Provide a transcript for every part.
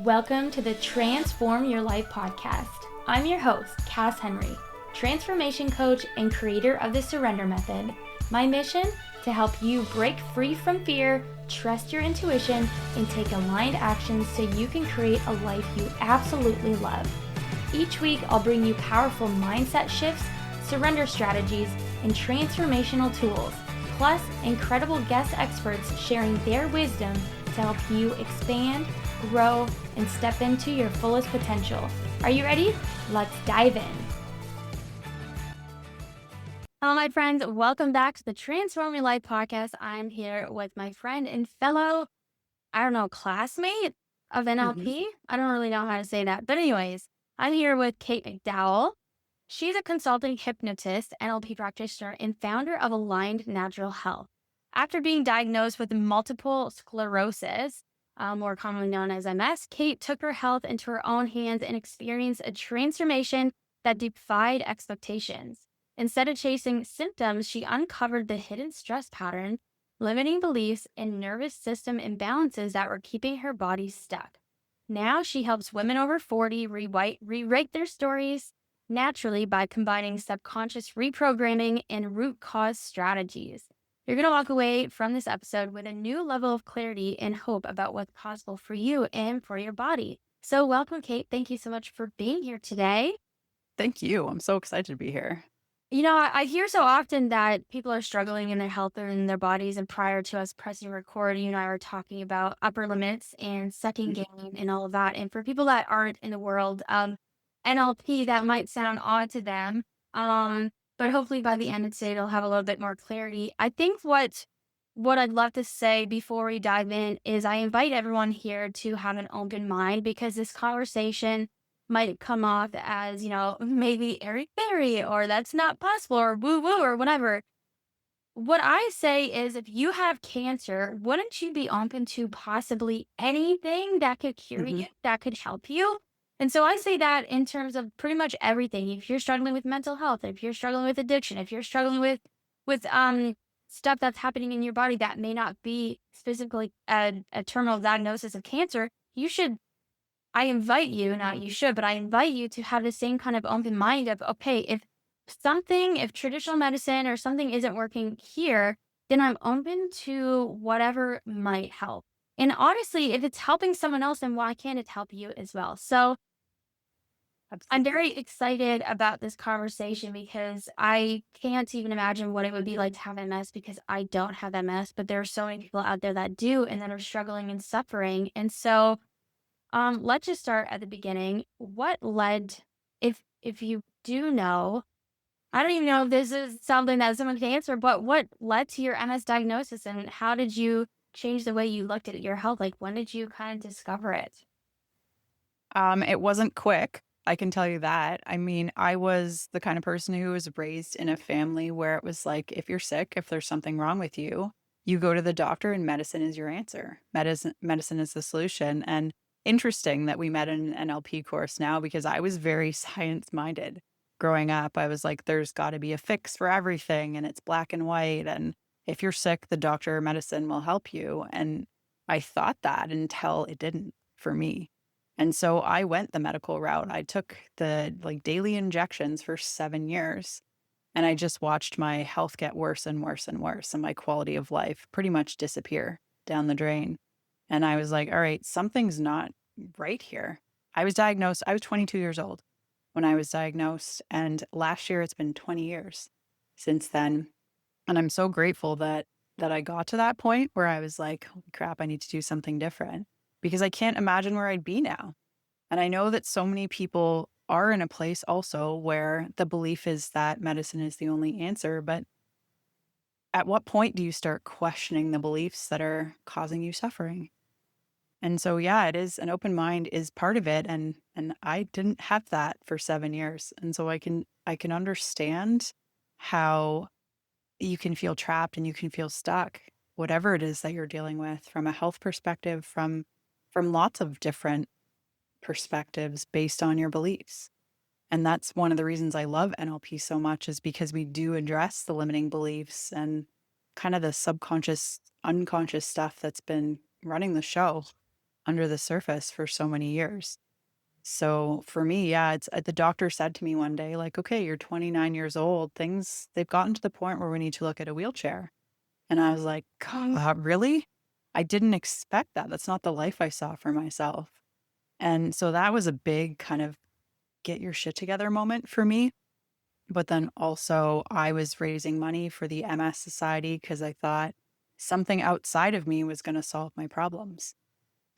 Welcome to the Transform Your Life podcast. I'm your host, Cass Henry, transformation coach and creator of the Surrender Method. My mission? To help you break free from fear, trust your intuition, and take aligned actions so you can create a life you absolutely love. Each week, I'll bring you powerful mindset shifts, surrender strategies, and transformational tools, plus incredible guest experts sharing their wisdom to help you expand, grow, and step into your fullest potential. Are you ready? Let's dive in. Hello, my friends. Welcome back to the Transform Your Life podcast. I'm here with my friend and fellow, classmate of NLP. I don't really know how to say that. But anyways, I'm here with Kate Mcdowell. She's a consulting hypnotist, NLP practitioner, and founder of Aligned Natural Health. After being diagnosed with multiple sclerosis, more commonly known as MS, Kate took her health into her own hands and experienced a transformation that defied expectations. Instead of chasing symptoms, she uncovered the hidden stress patterns, limiting beliefs, and nervous system imbalances that were keeping her body stuck. Now she helps women over 40 rewrite their stories naturally by combining subconscious reprogramming and root cause strategies. You're going to walk away from this episode with a new level of clarity and hope about what's possible for you and for your body. So welcome, Kate. Thank you so much for being here today. Thank you. I'm so excited to be here. You know, I hear so often that people are struggling in their health or in their bodies. And prior to us pressing record, you and I were talking about upper limits and second gain and all of that. And for people that aren't in the world, NLP, that might sound odd to them. But hopefully by the end of today, they'll have a little bit more clarity. I think what I'd love to say before we dive in is I invite everyone here to have an open mind, because this conversation might come off as, maybe airy-fairy or that's not possible or woo-woo or whatever. What I say is, if you have cancer, wouldn't you be open to possibly anything that could cure you, that could help you? And so I say that in terms of pretty much everything. If you're struggling with mental health, if you're struggling with addiction, if you're struggling with stuff that's happening in your body that may not be specifically a terminal diagnosis of cancer, I invite you, not you should, but I invite you to have the same kind of open mind of, okay, if traditional medicine or something isn't working here, then I'm open to whatever might help. And honestly, if it's helping someone else, then why can't it help you as well? So I'm very excited about this conversation because I can't even imagine what it would be like to have MS, because I don't have MS, but there are so many people out there that do and that are struggling and suffering. And so let's just start at the beginning. What led, if you do know, I don't even know if this is something that someone can answer, but what led to your MS diagnosis, and how did you change the way you looked at your health? Like, when did you kind of discover it? It wasn't quick. I can tell you that. I mean, I was the kind of person who was raised in a family where it was like, if you're sick, if there's something wrong with you, you go to the doctor and medicine is your answer. Medicine is the solution. And interesting that we met in an NLP course now, because I was very science minded growing up. I was like, there's got to be a fix for everything, and it's black and white. And if you're sick, the doctor or medicine will help you. And I thought that until it didn't for me. And so I went the medical route. I took the daily injections for 7 years, and I just watched my health get worse and worse and worse, and my quality of life pretty much disappear down the drain. And I was like, all right, something's not right here. I was 22 years old when I was diagnosed, and last year it's been 20 years since then. And I'm so grateful that I got to that point where I was like, holy crap, I need to do something different, because I can't imagine where I'd be now. And I know that so many people are in a place also where the belief is that medicine is the only answer. But at what point do you start questioning the beliefs that are causing you suffering? And so, yeah, it is, an open mind is part of it. And I didn't have that for 7 years. And so I can understand how you can feel trapped and you can feel stuck, whatever it is that you're dealing with, from a health perspective, from lots of different perspectives based on your beliefs. And that's one of the reasons I love NLP so much, is because we do address the limiting beliefs and kind of the subconscious, unconscious stuff that's been running the show. under the surface for so many years. So for me, yeah, it's the doctor said to me one day, like, okay, you're 29 years old. They've gotten to the point where we need to look at a wheelchair. And I was like, God, really? I didn't expect that. That's not the life I saw for myself. And so that was a big kind of get your shit together moment for me. But then also, I was raising money for the MS Society because I thought something outside of me was going to solve my problems.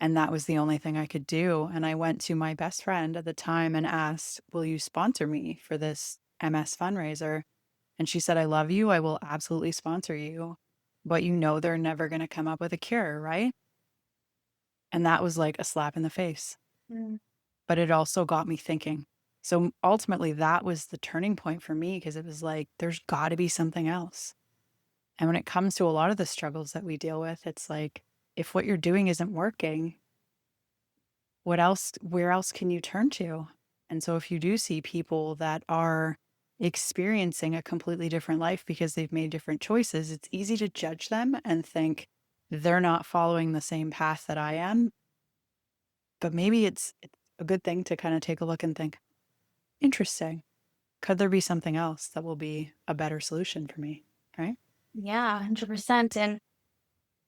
And that was the only thing I could do. And I went to my best friend at the time and asked, will you sponsor me for this MS fundraiser? And she said, I love you. I will absolutely sponsor you. But you know, they're never going to come up with a cure, right? And that was like a slap in the face. Mm. But it also got me thinking. So ultimately, that was the turning point for me because it was like, there's got to be something else. And when it comes to a lot of the struggles that we deal with, it's like, if what you're doing isn't working, where else can you turn to? And so if you do see people that are experiencing a completely different life because they've made different choices, it's easy to judge them and think they're not following the same path that I am. But maybe it's a good thing to kind of take a look and think, interesting. Could there be something else that will be a better solution for me? Right? Yeah, 100%. And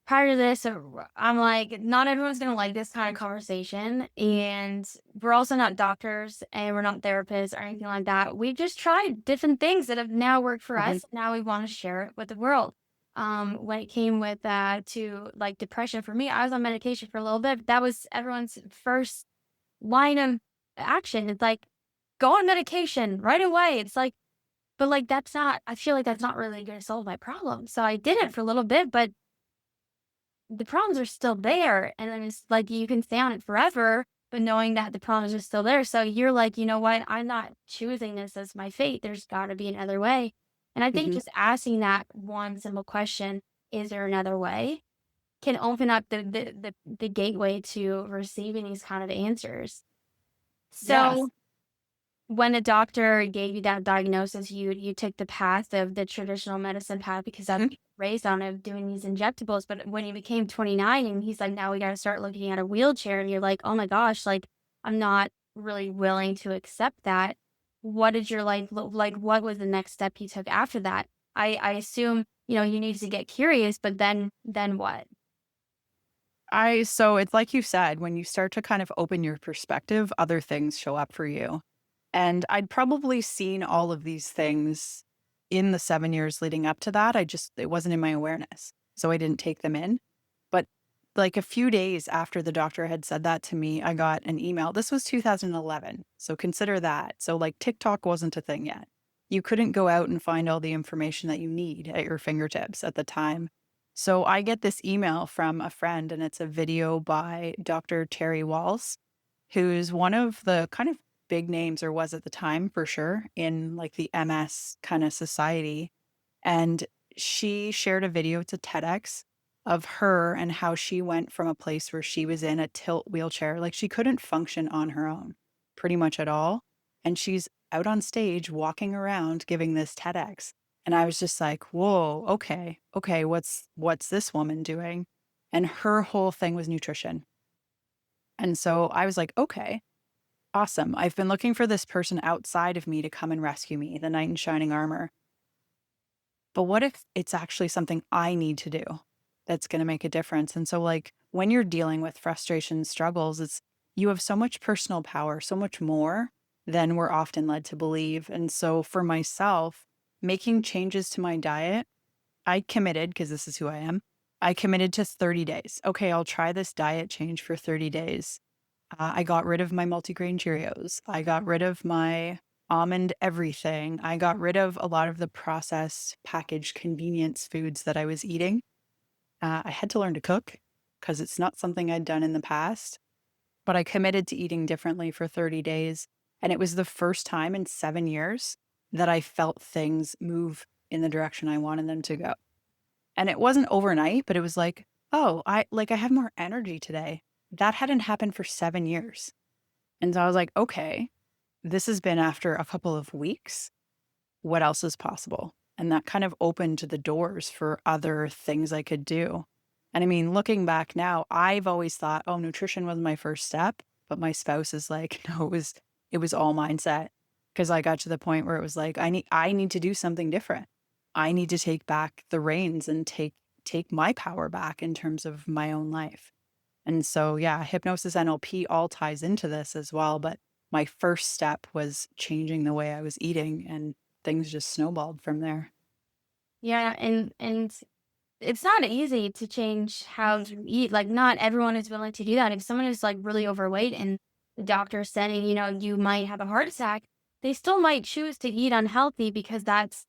prior to this, I'm like, not everyone's gonna like this kind of conversation, and we're also not doctors, and we're not therapists or anything like that. We just tried different things that have now worked for Hmm. us. Now we want to share it with the world. When it came with to like depression, for me, I was on medication for a little bit. But that was everyone's first line of action. It's like, go on medication right away. It's like, but like that's not. I feel like that's not really going to solve my problem. So I did it for a little bit, but the problems are still there, and then it's like you can stay on it forever, but knowing that the problems are still there, so you're like, "You know what? I'm not choosing this as my fate. There's gotta be another way." And I think Hmm. just asking that one simple question, "Is there another way?" can open up the gateway to receiving these kind of answers. Yes. So when a doctor gave you that diagnosis, you took the path of the traditional medicine path because that's what Mhm. you were raised on of doing these injectables. But when you became 29 and he's like, now we got to start looking at a wheelchair, and you're like, oh my gosh, like I'm not really willing to accept that. What did your life look like? What was the next step you took after that? I assume, you needed to get curious, but then what? So it's like you said, when you start to kind of open your perspective, other things show up for you. And I'd probably seen all of these things in the 7 years leading up to that. It wasn't in my awareness. So I didn't take them in. But like a few days after the doctor had said that to me, I got an email. This was 2011. So consider that. So like TikTok wasn't a thing yet. You couldn't go out and find all the information that you need at your fingertips at the time. So I get this email from a friend, and it's a video by Dr. Terry Walls, who's one of the kind of big names, or was at the time for sure, in like the MS kind of society. And she shared a video to TEDx of her and how she went from a place where she was in a tilt wheelchair, like she couldn't function on her own pretty much at all. And she's out on stage walking around giving this TEDx. And I was just like, whoa, okay, what's this woman doing? And her whole thing was nutrition. And so I was like, okay, awesome. I've been looking for this person outside of me to come and rescue me, the knight in shining armor. But what if it's actually something I need to do that's going to make a difference? And so, like, when you're dealing with frustration, struggles, you have so much personal power, so much more than we're often led to believe. And so, for myself, making changes to my diet, I committed, because this is who I am, I committed to 30 days. Okay, I'll try this diet change for 30 days. I got rid of my multigrain Cheerios. I got rid of my almond everything. I got rid of a lot of the processed packaged convenience foods that I was eating. I had to learn to cook because it's not something I'd done in the past, but I committed to eating differently for 30 days. And it was the first time in 7 years that I felt things move in the direction I wanted them to go. And it wasn't overnight, but it was like, oh, I have more energy today. That hadn't happened for 7 years. And so I was like, okay, this has been after a couple of weeks. What else is possible? And that kind of opened the doors for other things I could do. And I mean, looking back now, I've always thought, oh, nutrition was my first step. But my spouse is like, no, it was all mindset. Cause I got to the point where it was like, I need to do something different. I need to take back the reins and take my power back in terms of my own life. And so, yeah, hypnosis, NLP all ties into this as well. But my first step was changing the way I was eating, and things just snowballed from there. Yeah, and it's not easy to change how you eat. Like, not everyone is willing to do that. If someone is like really overweight and the doctor is saying, you might have a heart attack, they still might choose to eat unhealthy because that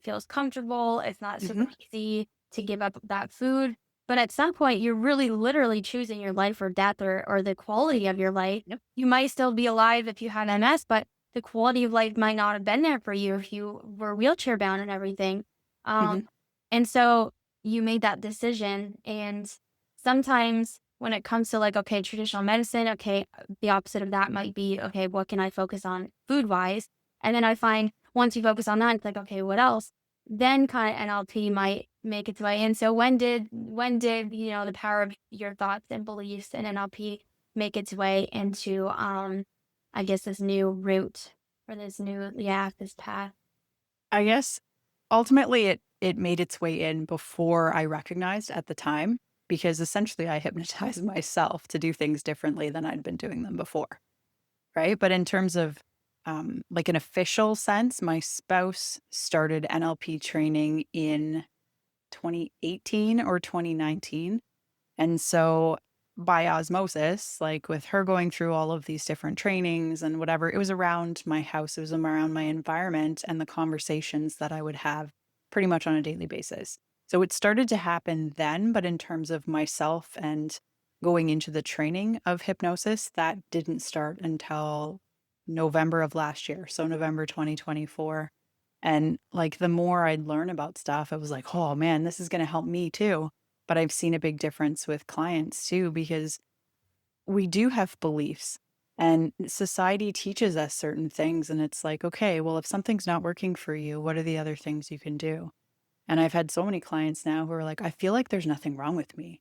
feels comfortable. It's not super Hmm. easy to give up that food. But at some point, you're really literally choosing your life or death, or the quality of your life. Yep. You might still be alive if you had MS, but the quality of life might not have been there for you if you were wheelchair bound and everything. Um, Hmm. and so you made that decision. And sometimes when it comes to like, okay, traditional medicine, okay, the opposite of that might be, okay, what can I focus on food wise? And then I find once you focus on that, it's like, okay, what else? Then kind of NLP might make its way in. So when did, the power of your thoughts and beliefs and NLP make its way into I guess this new route or this path? I guess ultimately it made its way in before I recognized at the time, because essentially I hypnotized myself to do things differently than I'd been doing them before. Right. But in terms of like an official sense, my spouse started NLP training in 2018 or 2019. And so by osmosis, like with her going through all of these different trainings and whatever, it was around my house, it was around my environment and the conversations that I would have pretty much on a daily basis. So it started to happen then, but in terms of myself and going into the training of hypnosis, that didn't start until November of last year. So November 2024. And like the more I'd learn about stuff, I was like, oh man, this is going to help me too. But I've seen a big difference with clients too, because we do have beliefs and society teaches us certain things. And it's like, okay, well, if something's not working for you, what are the other things you can do? And I've had so many clients now who are like, I feel like there's nothing wrong with me.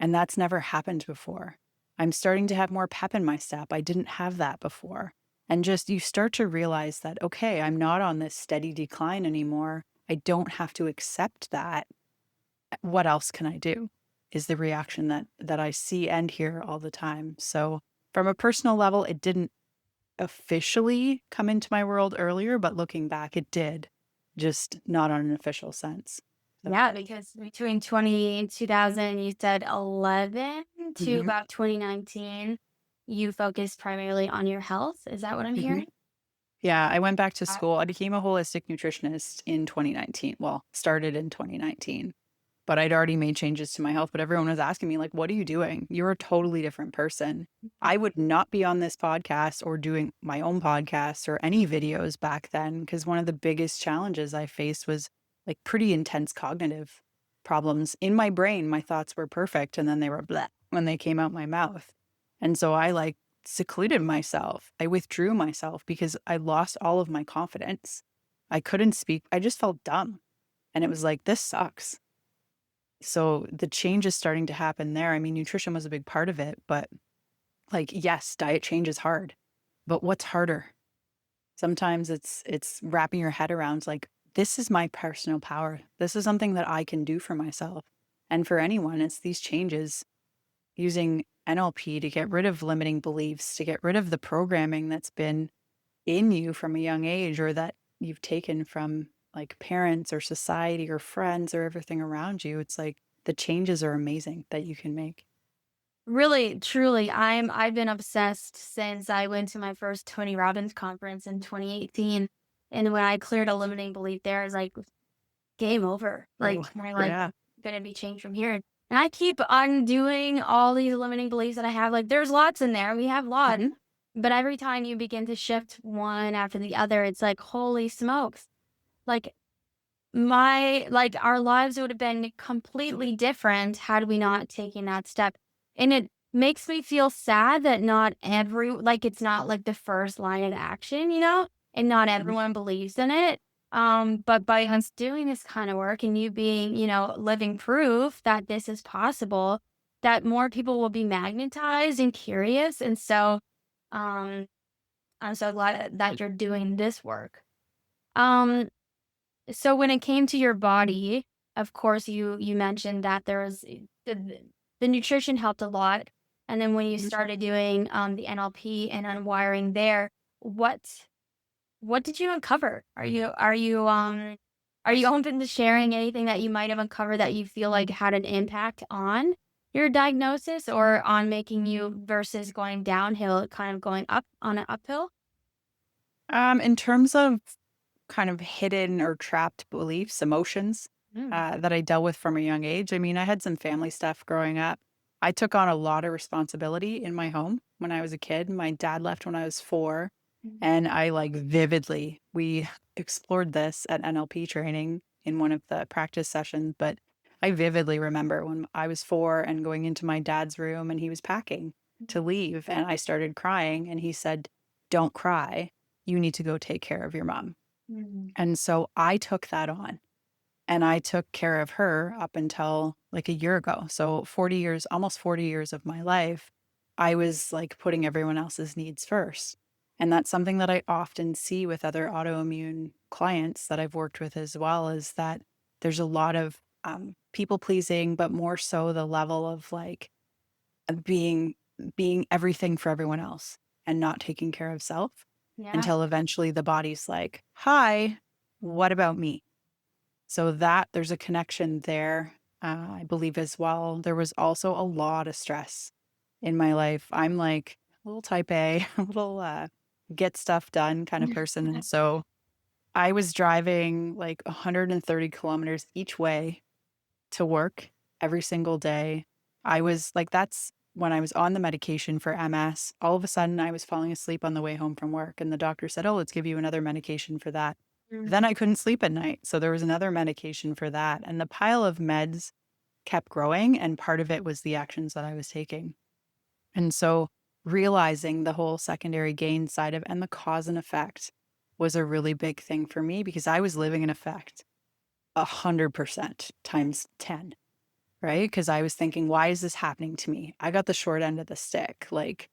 And that's never happened before. I'm starting to have more pep in my step. I didn't have that before. And just you start to realize that, okay, I'm not on this steady decline anymore. I don't have to accept that. What else can I do? Is the reaction that I see and hear all the time. So from a personal level, it didn't officially come into my world earlier, but looking back, it did, just not on an official sense. So, Yeah, because between 20 and 2000, you said 11 to mhm, about 2019, you focused primarily on your health. Is that what I'm mhm. hearing? Yeah, I went back to Uh, school. I became a holistic nutritionist in 2019. Well, started in 2019, but I'd already made changes to my health. But everyone was asking me, like, what are you doing? You're a totally different person. I would not be on this podcast or doing my own podcast or any videos back then, because one of the biggest challenges I faced was like pretty intense cognitive problems in my brain. My thoughts were perfect, and then they were blah when they came out my mouth. And so I like secluded myself. I withdrew myself because I lost all of my confidence. I couldn't speak. I just felt dumb. And it was like, this sucks. So the change is starting to happen there. I mean, nutrition was a big part of it, but like, yes, diet change is hard. But what's harder? Sometimes it's wrapping your head around like, this is my personal power. This is something that I can do for myself. And for anyone, it's these changes using NLP to get rid of limiting beliefs, to get rid of the programming that's been in you from a young age or that you've taken from like parents or society or friends or everything around you. It's like the changes are amazing that you can make. Really, truly, I've been obsessed since I went to my first Tony Robbins conference in 2018. And when I cleared a limiting belief there, it's like game over. Like, Oh, my life yeah. gonna be changed from here. And I keep undoing all these limiting beliefs that I have. Like, there's lots in there. We have lots. Mhm. But every time you begin to shift one after the other, it's like, holy smokes. Like, our lives would have been completely different had we not taken that step. And it makes me feel sad that it's not like the first line of action, and not Mhm. everyone believes in it. But by us doing this kind of work and you being, living proof that this is possible, that more people will be magnetized and curious. And so, um, I'm so glad that you're doing this work. Um, so when it came to your body, of course, you mentioned that there was the nutrition helped a lot, and then when you Mhm. started doing the NLP and unwiring there, what what did you uncover? Are you open to sharing anything that you might have uncovered that you feel like had an impact on your diagnosis or on making you versus going downhill, kind of going up on an uphill? In terms of kind of hidden or trapped beliefs, emotions, Mm, that I dealt with from a young age. I mean, I had some family stuff growing up. I took on a lot of responsibility in my home when I was a kid. My dad left when I was 4, mm, and I, like, vividly we explored this at NLP training in one of the practice sessions, but I vividly remember when I was 4 and going into my dad's room, and he was packing to leave, and I started crying, and he said, "Don't cry. You need to go take care of your mom." mm, And so I took that on and I took care of her up until like a year ago. So 40 years, almost 40 years of my life, I was like putting everyone else's needs first. And that's something that I often see with other autoimmune clients that I've worked with as well is that there's a lot of people pleasing, but more so the level of like being everything for everyone else and not taking care of self yeah. until eventually the body's like, "Hi, what about me?" So that there's a connection there, I believe as well. There was also a lot of stress in my life. I'm like a little type A, a little get stuff done kind of person. And so I was driving like 130 kilometers each way to work every single day. I was like, that's when I was on the medication for MS. All of a sudden, I was falling asleep on the way home from work, and the doctor said, "Oh, let's give you another medication for that." Then Mm, I couldn't sleep at night. So there was another medication for that. And the pile of meds kept growing. And part of it was the actions that I was taking. And so realizing the whole secondary gain side of and the cause and effect was a really big thing for me because I was living in effect 100% times 10. Right? Because I was thinking, "Why is this happening to me? I got the short end of the stick, like,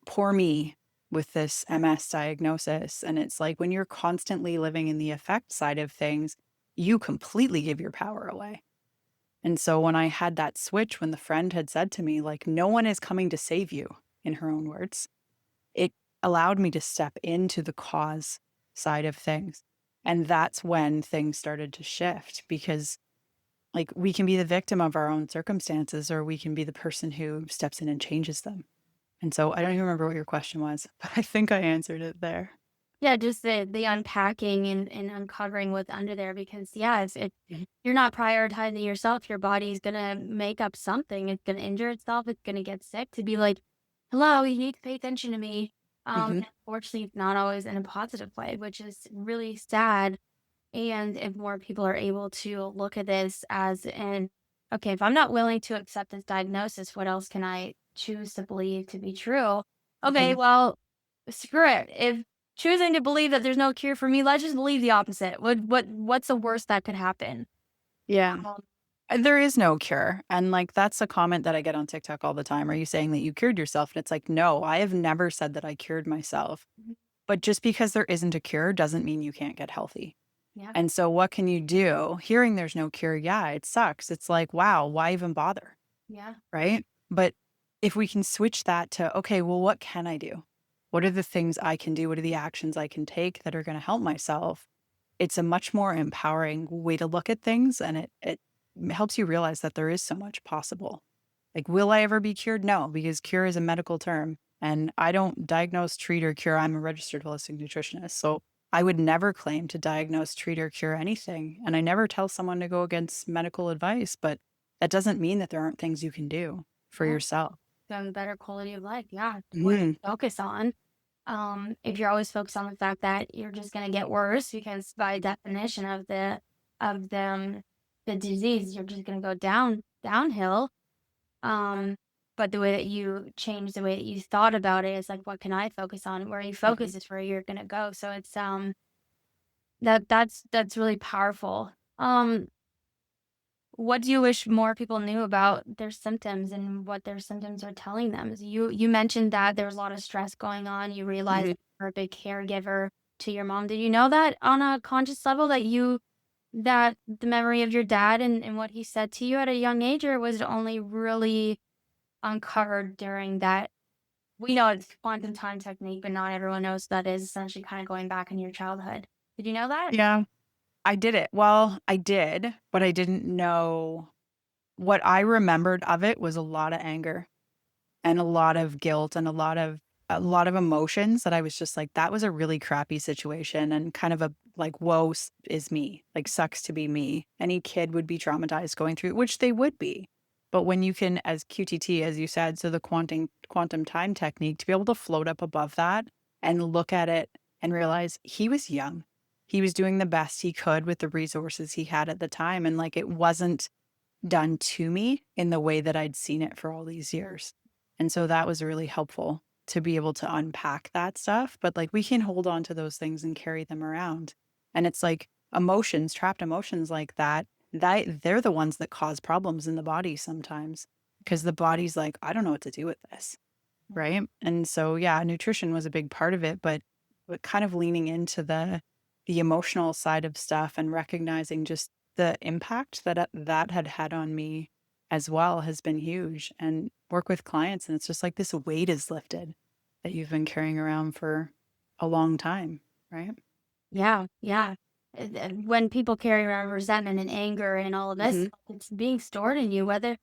poor me with this MS diagnosis," and it's like when you're constantly living in the effect side of things, you completely give your power away, and so when I had that switch, when the friend had said to me, like, "No one is coming to save you," in her own words, it allowed me to step into the cause side of things, and that's when things started to shift because like, we can be the victim of our own circumstances, or we can be the person who steps in and changes them. And so I don't even remember what your question was, but I think I answered it there. yeah, just the unpacking and uncovering what's under there because yeah, it Mhm. you're not prioritizing yourself, your body's gonna make up something. It's gonna injure itself, it's gonna get sick to be like, hello, you need to pay attention to me. Mhm. And unfortunately it's not always in a positive way, which is really sad. And if more people are able to look at this as in, okay, if I'm not willing to accept this diagnosis, what else can I choose to believe to be true? Okay, Mhm. well, screw it. If choosing to believe that there's no cure for me, let's just believe the opposite. What's the worst that could happen? Yeah. Um, There is no cure. And like that's a comment that I get on TikTok all the time. Are you saying that you cured yourself? And it's like, no, I have never said that I cured myself. mhm, But just because there isn't a cure doesn't mean you can't get healthy. yeah, And so what can you do? Hearing there's no cure, yeah, it sucks. It's like, wow, why even bother? yeah, Right? But if we can switch that to, okay, well, what can I do? What are the things I can do? What are the actions I can take that are going to help myself? It's a much more empowering way to look at things. And it helps you realize that there is so much possible. Like, will I ever be cured? No, because cure is a medical term. And I don't diagnose, treat, or cure. I'm a registered holistic nutritionist. So I would never claim to diagnose, treat, or cure anything. And I never tell someone to go against medical advice, but that doesn't mean that there aren't things you can do for yeah. yourself. Have a better quality of life. Yeah, what Mhm. focus on. If you're always focused on the fact that you're just gonna get worse because by definition of the disease, you're just gonna go downhill. Um, but the way that you change the way that you thought about it is like, what can I focus on? Where you Mhm. focus is where you're gonna go. So it's That's really powerful. What do you wish more people knew about their symptoms and what their symptoms are telling them? You mentioned that there's a lot of stress going on. You realize Mhm. that you're a big caregiver to your mom. Did you know that on a conscious level that the memory of your dad and what he said to you at a young age, or was it only really uncovered during that? We know it's quantum time technique, but not everyone knows that is essentially kind of going back in your childhood. Did you know that? Yeah, I did it. Well, I did, but I didn't know what I remembered of it was a lot of anger and a lot of guilt and a lot of emotions that I was just like, that was a really crappy situation and kind of a like, woe is me, like sucks to be me. Any kid would be traumatized going through, which they would be. But when you can, as QTT, as you said, so the quantum time technique, to be able to float up above that and look at it and realize he was young. He was doing the best he could with the resources he had at the time. And like it wasn't done to me in the way that I'd seen it for all these years. And so that was really helpful to be able to unpack that stuff. But like we can hold on to those things and carry them around. And it's like emotions, trapped emotions like that they're the ones that cause problems in the body sometimes because the body's like, I don't know what to do with this. Right. And so, yeah, nutrition was a big part of it, but kind of leaning into the emotional side of stuff and recognizing just the impact that that had had on me as well has been huge. And work with clients, and it's just like this weight is lifted that you've been carrying around for a long time. Right. Yeah, yeah. When people carry around resentment and anger and all of this, Hmm. it's being stored in you, whether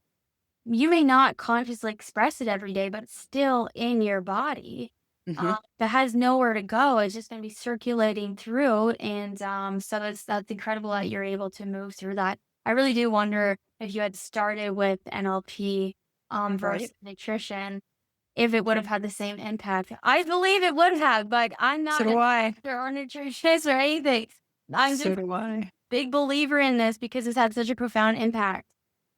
you may not consciously express it every day, but it's still in your body. Hmm. That has nowhere to go. It's just going to be circulating through, and so that's incredible that you're able to move through that. I really do wonder if you had started with NLP versus Right. nutrition, if it would have had the same impact. I believe it would have, but I'm So not do a I. doctor or nutritionist or anything. I'm So just do I. big believer in this because it's had such a profound impact.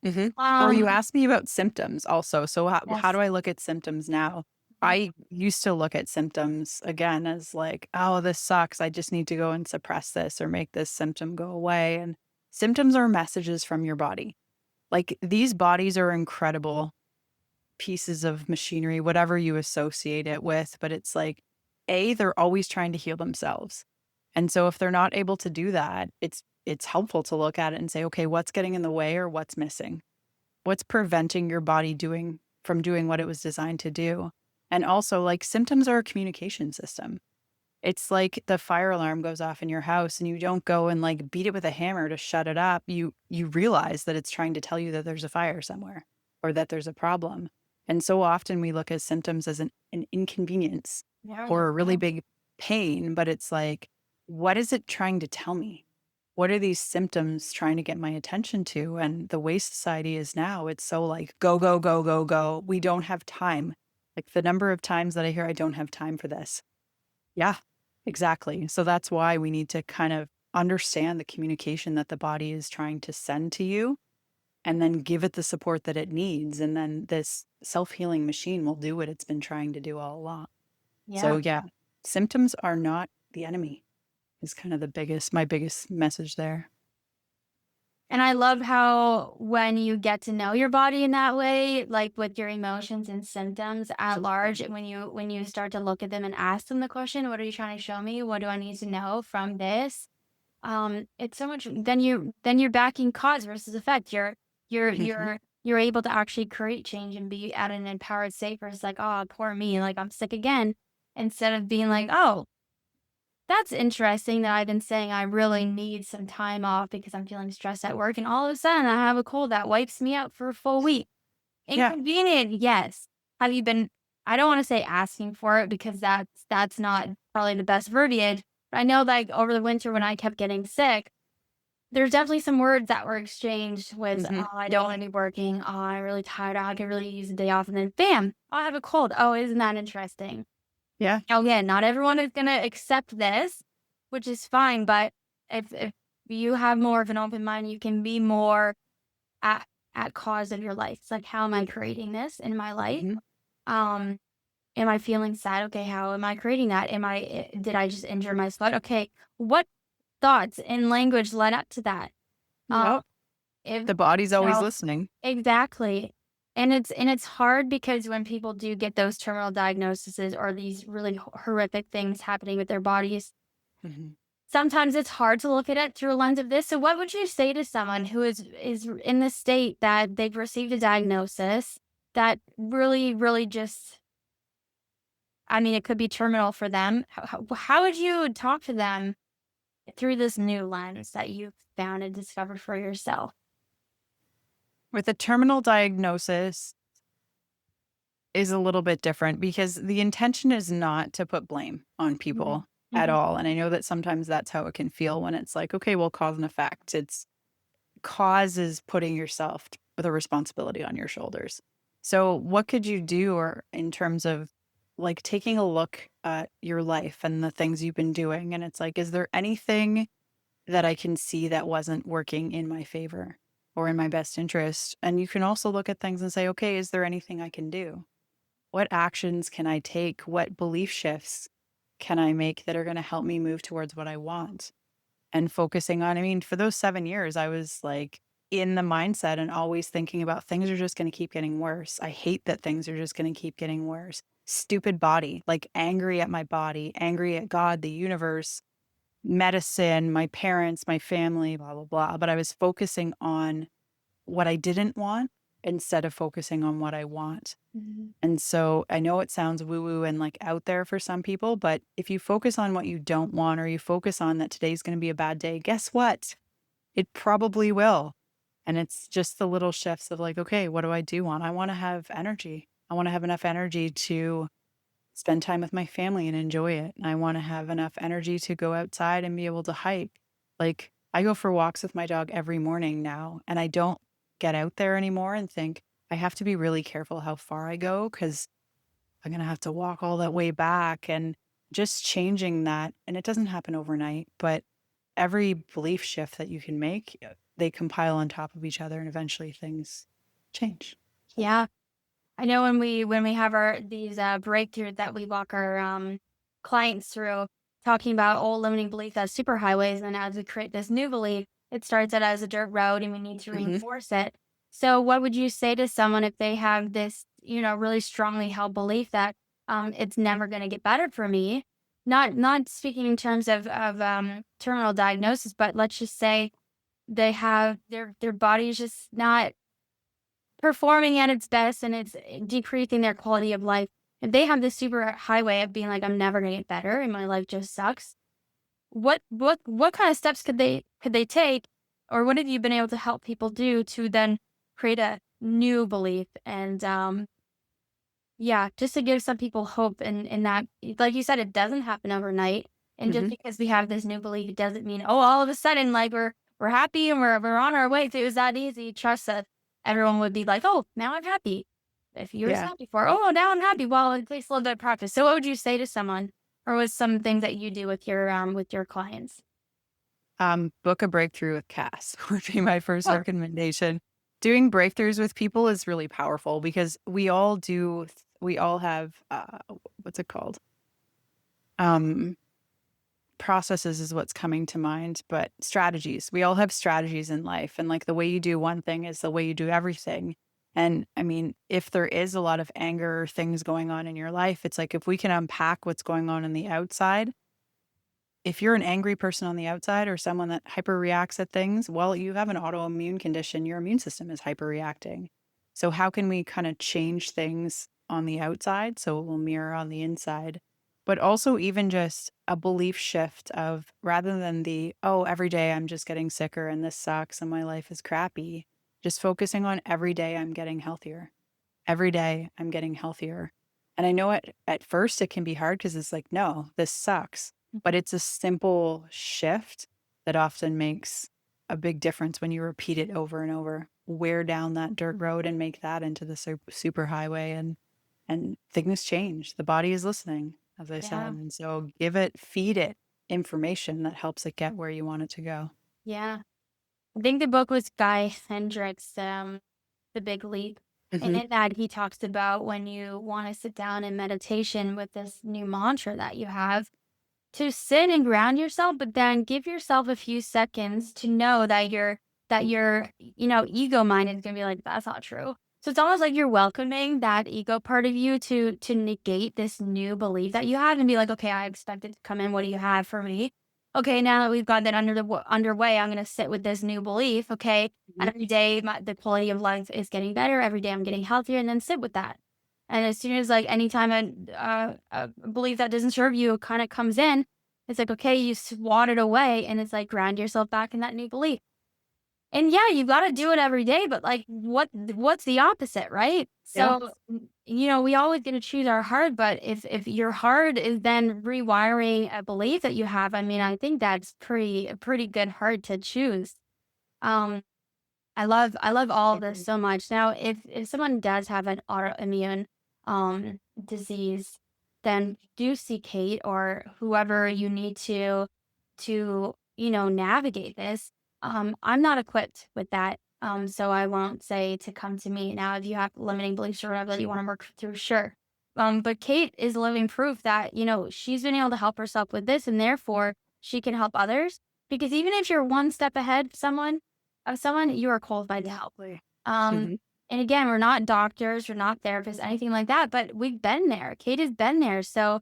Mhm. Well, you Um, asked me about symptoms also. So how do yes. I look at symptoms now? Mhm. I used to look at symptoms again as like, oh, this sucks. I just need to go and suppress this or make this symptom go away. And symptoms are messages from your body. Like these bodies are incredible pieces of machinery, whatever you associate it with. But it's like, they're always trying to heal themselves. And so if they're not able to do that, it's helpful to look at it and say, okay, what's getting in the way or what's missing? What's preventing your body doing what it was designed to do? And also, like, symptoms are a communication system. It's like the fire alarm goes off in your house and you don't go and like beat it with a hammer to shut it up. You realize that it's trying to tell you that there's a fire somewhere or that there's a problem. And so often we look at symptoms as an inconvenience Yeah. or a really big pain, but it's like, what is it trying to tell me? What are these symptoms trying to get my attention to? And the way society is now, it's so like go, go, go, go, go. We don't have time. Like the number of times that I hear, I don't have time for this. Yeah, exactly. So that's why we need to kind of understand the communication that the body is trying to send to you and then give it the support that it needs. And then this self healing machine will do what it's been trying to do all along. So, Yeah. yeah, symptoms are not the enemy, is kind of my biggest message there. And I love how when you get to know your body in that way, like with your emotions and symptoms at large, when you start to look at them and ask them the question, what are you trying to show me? What do I need to know from this? It's so much then you're backing cause versus effect. You're Mhm. you're you're able to actually create change and be at an empowered state versus like, oh, poor me, like I'm sick again. Instead of being like, oh, that's interesting that I've been saying I really need some time off because I'm feeling stressed at work, and all of a sudden I have a cold that wipes me out for a full week. Yeah. Inconvenient, yes. Have you been I don't wanna say asking for it because that's not probably the best verbiage, but I know, like, over the winter when I kept getting sick, there's definitely some words that were exchanged with, Mhm. "Oh, I don't wanna be working. Oh, I'm really tired. I could really use a day off," and then bam, I have a cold. Oh, isn't that interesting? Yeah. Again, not everyone is gonna accept this, which is fine, but if you have more of an open mind, you can be more at cause of your life. It's like, how am I creating this in my life? Mhm. Um, am I feeling sad? Okay, how am I creating that? Did I just injure my foot? Okay, what? thoughts and language led up to that. Um, Yep. if The body's you always know listening. exactly. And it's hard because when people do get those terminal diagnoses or these really horrific things happening with their bodies, Mhm. sometimes it's hard to look at it through a lens of this. So what would you say to someone who is in the state that they've received a diagnosis that really, really just, I mean, it could be terminal for them. How would you talk to them through this new lens that you've found and discovered for yourself? With a terminal diagnosis is a little bit different because the intention is not to put blame on Mhm. people at Mhm. all. And I know that sometimes that's how it can feel when it's like, okay, well, cause and effect. It's cause is putting yourself with a responsibility on your shoulders. So, what could you do or in terms of like taking a look at your life and the things you've been doing? And it's like, is there anything that I can see that wasn't working in my favor or in my best interest? And you can also look at things and say, okay, is there anything I can do? What actions can I take? What belief shifts can I make that are going to help me move towards what I want? And focusing on, I mean, for those 7 years, I was like in the mindset and always thinking about things are just going to keep getting worse. I hate that things are just going to keep getting worse. Stupid body, like angry at my body, angry at God, the universe, medicine, my parents, my family, blah, blah, blah. But I was focusing on what I didn't want instead of focusing on what I want. Mhm. And so I know it sounds woo woo and like out there for some people, but if you focus on what you don't want or you focus on that today's going to be a bad day, guess what? It probably will. And it's just the little shifts of like, okay, what do I do want? I want to have energy. I want to have enough energy to spend time with my family and enjoy it. I want to have enough energy to go outside and be able to hike. Like, I go for walks with my dog every morning now, and I don't get out there anymore and think I have to be really careful how far I go because I'm going to have to walk all that way back and just changing that. And it doesn't happen overnight, but every belief shift that you can make, they compile on top of each other and eventually things change. So, Yeah. I know when we have our these breakthroughs that we walk our clients through, talking about old limiting belief as superhighways, and as we create this new belief, it starts out as a dirt road, and we need to mhm. reinforce it. So, what would you say to someone if they have this, really strongly held belief that it's never going to get better for me? Not speaking in terms of terminal diagnosis, but let's just say they have their body is just not performing at its best and it's decreasing their quality of life. If they have this super highway of being like, I'm never gonna get better and my life just sucks, what kind of steps could they take, or what have you been able to help people do to then create a new belief and yeah, just to give some people hope and that like you said, it doesn't happen overnight. And just Mhm. because we have this new belief, it doesn't mean, oh, all of a sudden, like we're happy and we're on our way. If it was that easy, trust that everyone would be like, oh, now I'm happy. If you were Yeah. sad before, oh, now I'm happy. Well, it takes a little bit of practice. So what would you say to someone? Or was some things that you do with your clients? Book a breakthrough with Cass would be my first Oh, recommendation. Doing breakthroughs with people is really powerful because we all have, what's it called? Um, processes is what's coming to mind, but strategies. We all have strategies in life. And like the way you do one thing is the way you do everything. And I mean, if there is a lot of anger or things going on in your life, it's like if we can unpack what's going on the outside, if you're an angry person on the outside or someone that hyperreacts at things, well, you have an autoimmune condition, your immune system is hyperreacting. So how can we kind of change things on the outside so it will mirror on the inside? But also even just a belief shift of rather than the, oh, every day I'm just getting sicker and this sucks and my life is crappy, just focusing on every day I'm getting healthier. Every day I'm getting healthier. And I know at first it can be hard because it's like, no, this sucks. But it's a simple shift that often makes a big difference when you repeat it over and over. Wear down that dirt road and make that into the super highway and things change. The body is listening, as I said. yeah, And so feed it information that helps it get where you want it to go. yeah. I think the book was Guy Hendricks, The Big Leap. And Mhm. in that, he talks about when you want to sit down in meditation with this new mantra that you have. to sit and ground yourself, but then give yourself a few seconds to know that your ego mind is gonna be like, that's not true. So it's almost like you're welcoming that ego part of you to negate this new belief that you have and be like, okay, I expect it to come in. What do you have for me? Okay, now that we've got that underway, I'm gonna sit with this new belief. Okay, and Mhm. every day the quality of life is getting better. Every day I'm getting healthier, and then sit with that. And as soon as like anytime a belief that doesn't serve you kind of comes in, it's like, okay, you swat it away and it's like ground yourself back in that new belief. And yeah, you got to do it every day, but like what's the opposite, right? Yeah, So, we always get to choose our heart, but if your heart is then rewiring a belief that you have, I mean, I think that's a pretty good heart to choose. Um I love all of this agree. so much. Now, if someone does have an autoimmune disease, then do see Kate or whoever you need to navigate this. I'm not equipped with that. So I won't say to come to me. Now, if you have limiting beliefs or whatever that you want to work through, sure. But Kate is living proof that, she's been able to help herself with this and therefore she can help others. Because even if you're one step ahead of someone, you are qualified to help. Exactly. Um, Mhm. and again, we're not doctors, we're not therapists, anything like that, but we've been there. Kate has been there. So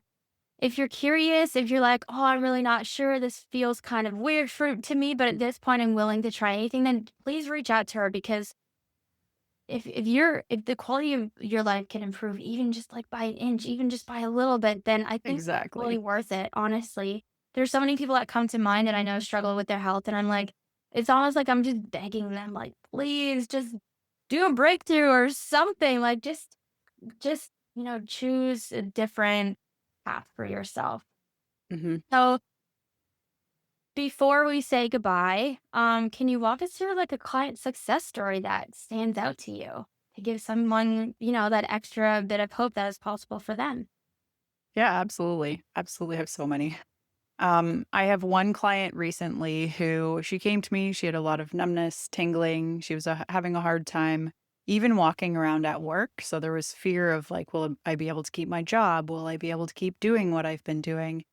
if you're curious, if you're like, oh, I'm really not sure, this feels kind of weird to me, but at this point I'm willing to try anything, then please reach out to her because if the quality of your life can improve even just like by an inch, even just by a little bit, then I think it's really Exactly. worth it, honestly. There's so many people that come to mind that I know struggle with their health, and I'm like, it's almost like I'm just begging them, like, please just do a breakthrough or something. Like just choose a different path for yourself. Mhm. So before we say goodbye, can you walk us through like a client success story that stands out to you to give someone, that extra bit of hope that is possible for them? Yeah, absolutely. Absolutely have so many. I have one client recently who she came to me. She had a lot of numbness, tingling. She was having a hard time even walking around at work. So there was fear of like, will I be able to keep my job? Will I be able to keep doing what I've been doing?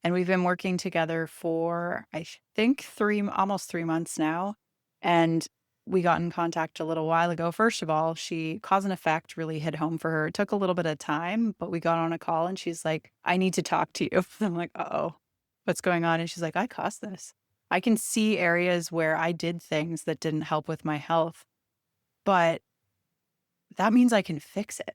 And we've been working together for, think, almost 3 months now. And we got in contact a little while ago. First of all, she cause and effect really hit home for her. It took a little bit of time, but we got on a call and she's like, I need to talk to you. I'm like, oh, what's going on? And she's like, I caused this. I can see areas where I did things that didn't help with my health, but that means I can fix it.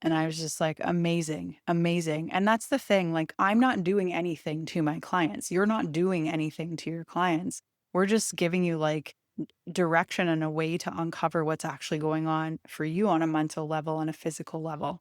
And I was just like, amazing, amazing. And that's the thing. Like, I'm not doing anything to my clients. You're not doing anything to your clients. We're just giving you like direction and a way to uncover what's actually going on for you on a mental level and a physical level.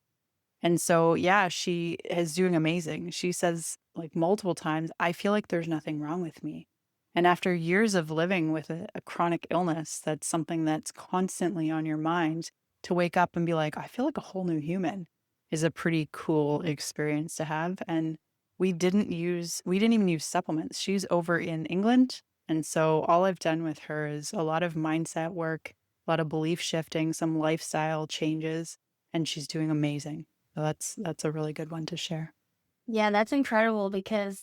And so, yeah, she is doing amazing. She says, like, multiple times, I feel like there's nothing wrong with me. And after years of living with a chronic illness, that's something that's constantly on your mind, to wake up and be like, I feel like a whole new human is a pretty cool experience to have. And we didn't even use supplements. She's over in England. And so all I've done with her is a lot of mindset work, a lot of belief shifting, some lifestyle changes, and she's doing amazing. So that's a really good one to share. Yeah, that's incredible because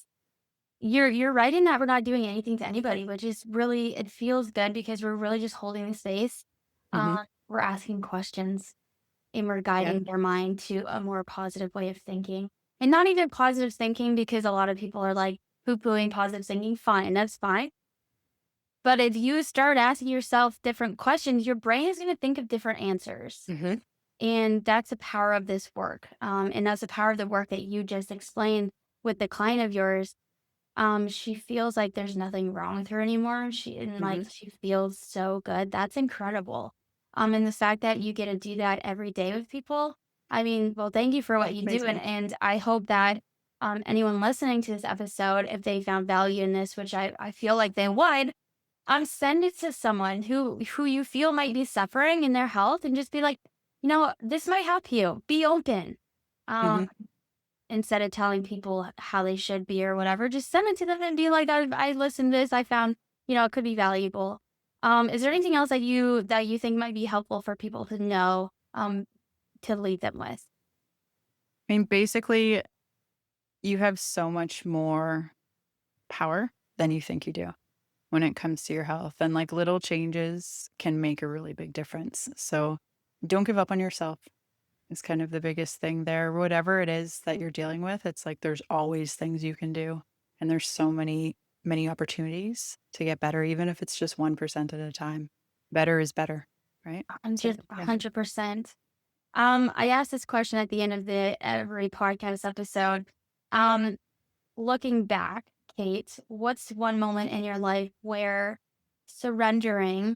you're right in that we're not doing anything to anybody, which is really it feels good because we're really just holding the space. Mhm. We're asking questions and we're Yeah. guiding their mind to a more positive way of thinking. And not even positive thinking because a lot of people are like poo-pooing positive thinking. Fine, that's fine. But if you start asking yourself different questions, your brain is going to think of different answers. Mhm. And that's the power of this work. And that's the power of the work that you just explained with the client of yours. She feels like there's nothing wrong with her anymore. Mhm. She feels so good. That's incredible. And the fact that you get to do that every day with people. I mean, well, thank you for what you do. Amazing. And I hope that anyone listening to this episode, if they found value in this, which I feel like they would, send it to someone who you feel might be suffering in their health and just be like, this might help you. Be open. Um, Mhm. instead of telling people how they should be or whatever, just send it to them and be like, I listened to this, I found, it could be valuable. Is there anything else that you think might be helpful for people to know, to leave them with? I mean, basically, You have so much more power than you think you do when it comes to your health, and, like, little changes can make a really big difference. So, don't give up on yourself. Is kind of the biggest thing there. Whatever it is that you're dealing with, it's like there's always things you can do, and there's so many opportunities to get better, even if it's just 1% at a time. Better is better, right? So, yeah. 100%. I asked this question at the end of every podcast episode. Um, Looking back, Kate, what's one moment in your life where surrendering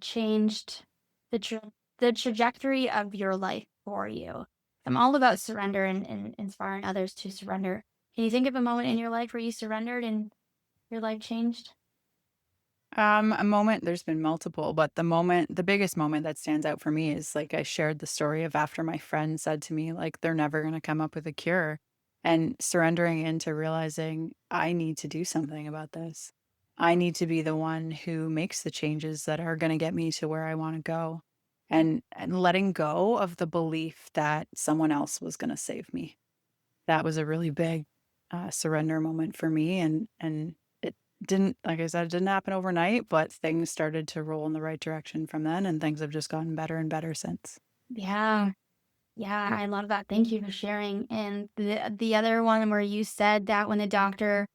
changed the trajectory of your life for you? I'm all about surrender and inspiring others to surrender. Can you think of a moment in your life where you surrendered and your life changed? A moment, there's been multiple, but the biggest moment that stands out for me is like I shared the story of after my friend said to me, like, they're never going to come up with a cure, and surrendering into realizing I need to do something about this. I need to be the one who makes the changes that are going to get me to where I want to go, and letting go of the belief that someone else was going to save me. That was a really big surrender moment for me, and it didn't, like I said, it didn't happen overnight, but things started to roll in the right direction from then, and things have just gotten better and better since. Yeah. Yeah, I love that. Thank you for sharing. And the other one where you said that when the doctor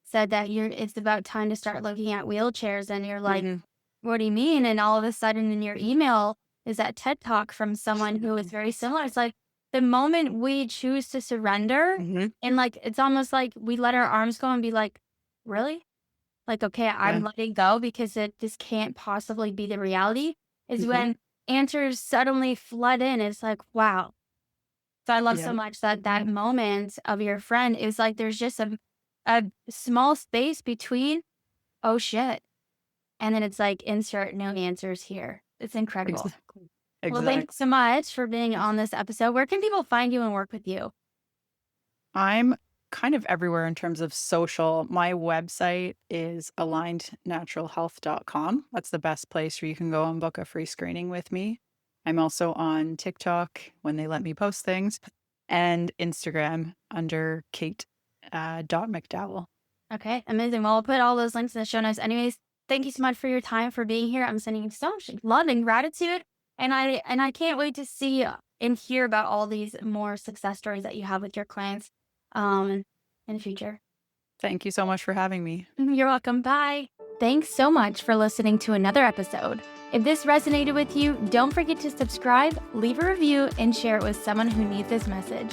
said that it's about time to start looking at wheelchairs and you're like, Mhm. what do you mean? And all of a sudden in your email is that TED talk from someone who is very similar. It's like the moment we choose to surrender Mhm. and like it's almost like we let our arms go and be like, really? Like, okay, Yeah. I'm letting go because this can't possibly be the reality, is Mhm. when answers suddenly flood in. It's like, wow. So I love so Yep. much that that moment of your friend is like there's just a small space between, oh shit. And then it's like insert no answers here. It's incredible. Exactly. Well, thank you Exactly. so much for being on this episode. Where can people find you and work with you? I'm kind of everywhere in terms of social. My website is alignednaturalhealth.com. That's the best place where you can go and book a free screening with me. I'm also on TikTok when they let me post things, and Instagram under Kate dot McDowell. Okay, amazing. Well, I'll put all those links in the show notes. Anyways, thank you so much for your time for being here. I'm sending you so much love and gratitude, and I can't wait to see and hear about all these more success stories that you have with your clients, um, in the future. Thank you so much for having me. You're welcome. Bye. Thanks so much for listening to another episode. If this resonated with you, don't forget to subscribe, leave a review, and share it with someone who needs this message.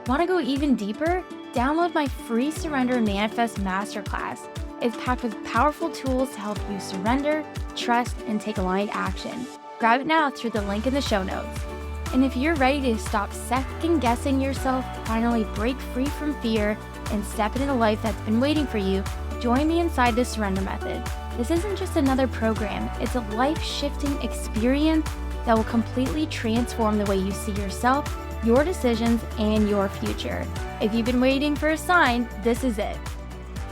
Want to go even deeper? Download my free Surrender Manifest Masterclass. It's packed with powerful tools to help you surrender, trust, and take aligned action. Grab it now through the link in the show notes. And if you're ready to stop second guessing yourself, finally break free from fear, and step into the life that's been waiting for you, join me inside the Surrender Method. This isn't just another program, it's a life-shifting experience that will completely transform the way you see yourself, your decisions, and your future. If you've been waiting for a sign, this is it.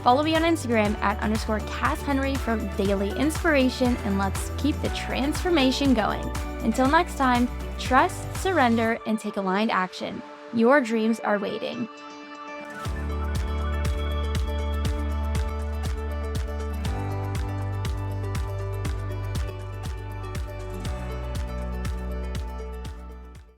Follow me on Instagram at _CassHenry for daily inspiration, and let's keep the transformation going. Until next time, trust, surrender, and take aligned action. Your dreams are waiting.